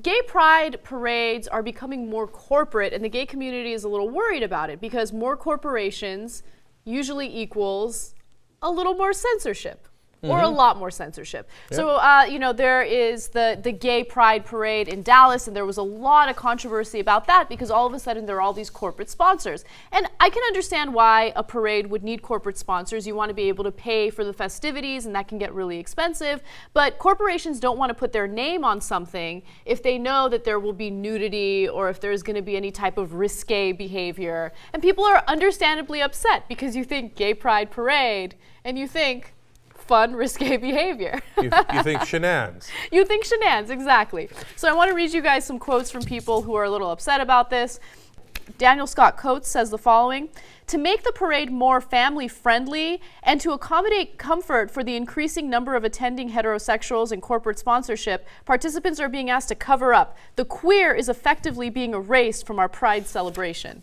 gay pride parades are becoming more corporate, and the gay community is a little worried about it because more corporations usually equals a little more censorship. Or a lot more censorship. Yep. So, you know, there is the gay pride parade in Dallas, and there was a lot of controversy about that because all of a sudden there are all these corporate sponsors. And I can understand why a parade would need corporate sponsors. You want to be able to pay for the festivities, and that can get really expensive. But corporations don't want to put their name on something if they know that there will be nudity or if there's going to be any type of risque behavior. And people are understandably upset because you think gay pride parade, and you think fun, risque behavior. You think shenanigans. You think shenanigans, exactly. So I want to read you guys some quotes from people who are a little upset about this. Daniel Scott Coates says the following: to make the parade more family-friendly and to accommodate comfort for the increasing number of attending heterosexuals and corporate sponsorship, participants are being asked to cover up. The queer is effectively being erased from our pride celebration.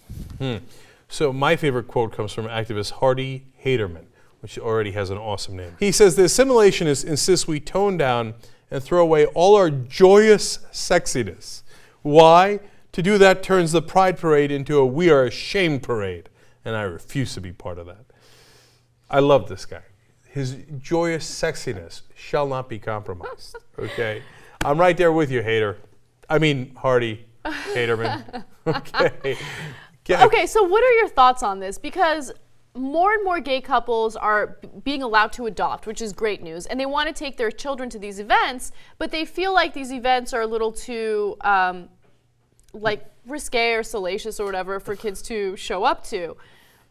So my favorite quote comes from activist Hardy Haterman, which already has an awesome name. He says, the assimilationists insist we tone down and throw away all our joyous sexiness. Why? To do that turns the pride parade into a we are ashamed parade, and I refuse to be part of that. I love this guy. His joyous sexiness shall not be compromised, okay? I'm right there with you, Hardy Haterman. Okay. Okay, so what are your thoughts on this? Because more and more gay couples are being allowed to adopt, which is great news, and they want to take their children to these events, but they feel like these events are a little too like risque or salacious or whatever for kids to show up to.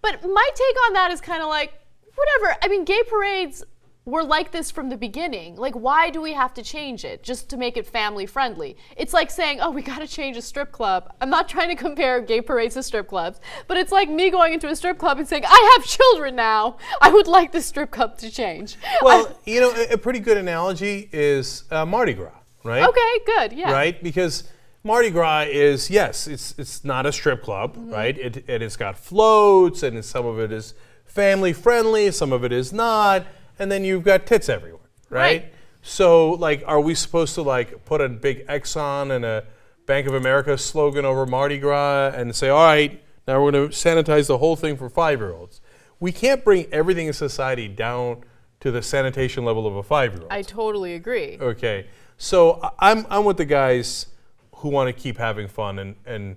But my take on that is kind of like, whatever. I mean, gay parades were like this from the beginning. Like, why do we have to change it just to make it family friendly? It's like saying, oh, we got to change a strip club. I'm not trying to compare gay parades to strip clubs, but it's like me going into a strip club and saying, I have children now. I would like the strip club to change. Well, you know, a pretty good analogy is Mardi Gras, right? Okay, good, yeah. Right, because Mardi Gras is, yes, it's not a strip club, right? It's got floats, and some of it is family friendly, some of it is not. And then you've got tits everywhere, right? So, like, are we supposed to, like, put a big Exxon and a Bank of America slogan over Mardi Gras and say, all right, now we're going to sanitize the whole thing for 5-year-olds? We can't bring everything in society down to the sanitation level of a 5-year-old. I totally agree. Okay. So I'm with the guys who want to keep having fun and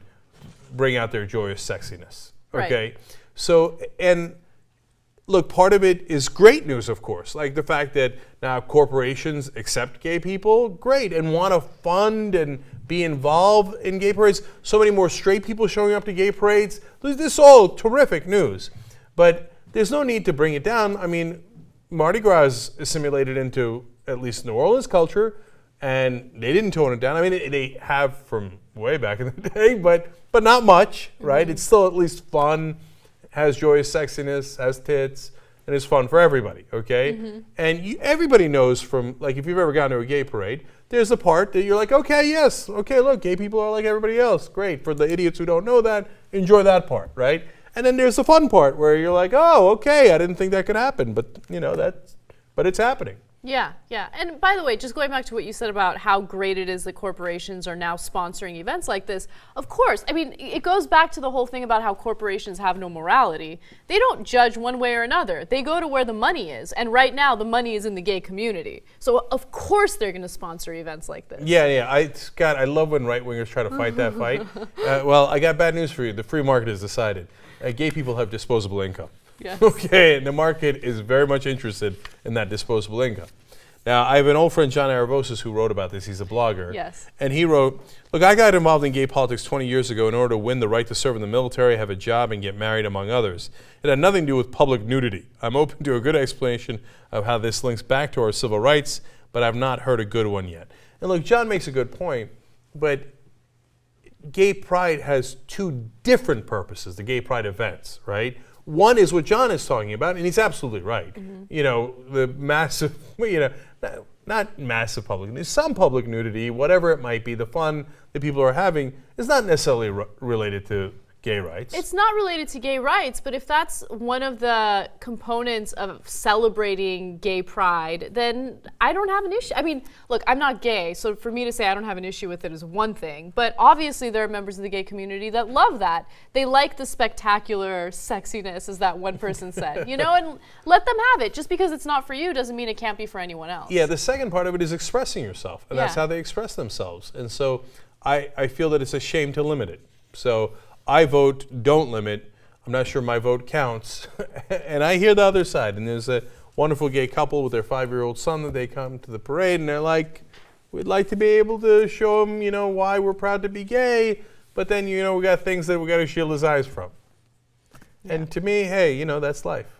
bring out their joyous sexiness. Okay? Right. So, and look, part of it is great news, of course, like the fact that now corporations accept gay people, great, and want to fund and be involved in gay parades. So many more straight people showing up to gay parades. This is all terrific news. But there's no need to bring it down. I mean, Mardi Gras is assimilated into at least New Orleans culture, and they didn't tone it down. I mean, they have from way back in the day, but not much, right? It's still at least fun, has joyous sexiness, has tits, and it's fun for everybody, okay? And everybody knows from, like, if you've ever gone to a gay parade, there's a part that you're like, okay, yes, okay, look, gay people are like everybody else. Great. For the idiots who don't know that, enjoy that part, right? And then there's the fun part where you're like, oh, okay, I didn't think that could happen, but, you know, but it's happening. Yeah, yeah. And by the way, just going back to what you said about how great it is that corporations are now sponsoring events like this, of course, I mean, it goes back to the whole thing about how corporations have no morality. They don't judge one way or another. They go to where the money is. And right now, the money is in the gay community. So, of course, they're going to sponsor events like this. Yeah. I love when right-wingers try to fight that fight. Well, I got bad news for you. The free market has decided. Gay people have disposable income. Yes. Okay, and the market is very much interested in that disposable income. Now, I have an old friend, John Aravosis, who wrote about this. He's a blogger. Yes. And he wrote, look, I got involved in gay politics 20 years ago in order to win the right to serve in the military, have a job, and get married, among others. It had nothing to do with public nudity. I'm open to a good explanation of how this links back to our civil rights, but I've not heard a good one yet. And look, John makes a good point, but gay pride has two different purposes, the gay pride events, right? One is what John is talking about, and he's absolutely right. You know, the massive, not massive public nudity, some public nudity, whatever it might be, the fun that people are having is not necessarily related to gay rights. It's not related to gay rights, but if that's one of the components of celebrating gay pride, then I don't have an issue. I mean, look, I'm not gay, so for me to say I don't have an issue with it is one thing, but obviously there are members of the gay community that love that. They like the spectacular sexiness, as that one person said, and let them have it. Just because it's not for you doesn't mean it can't be for anyone else. Yeah, the second part of it is expressing yourself, and that's how they express themselves. And so I feel that it's a shame to limit it. So I vote don't limit. I'm not sure my vote counts. And I hear the other side. And there's a wonderful gay couple with their 5-year-old son that they come to the parade and they're like, we'd like to be able to show him, why we're proud to be gay. But then, we got things that we got to shield his eyes from. Yeah. And to me, hey, that's life.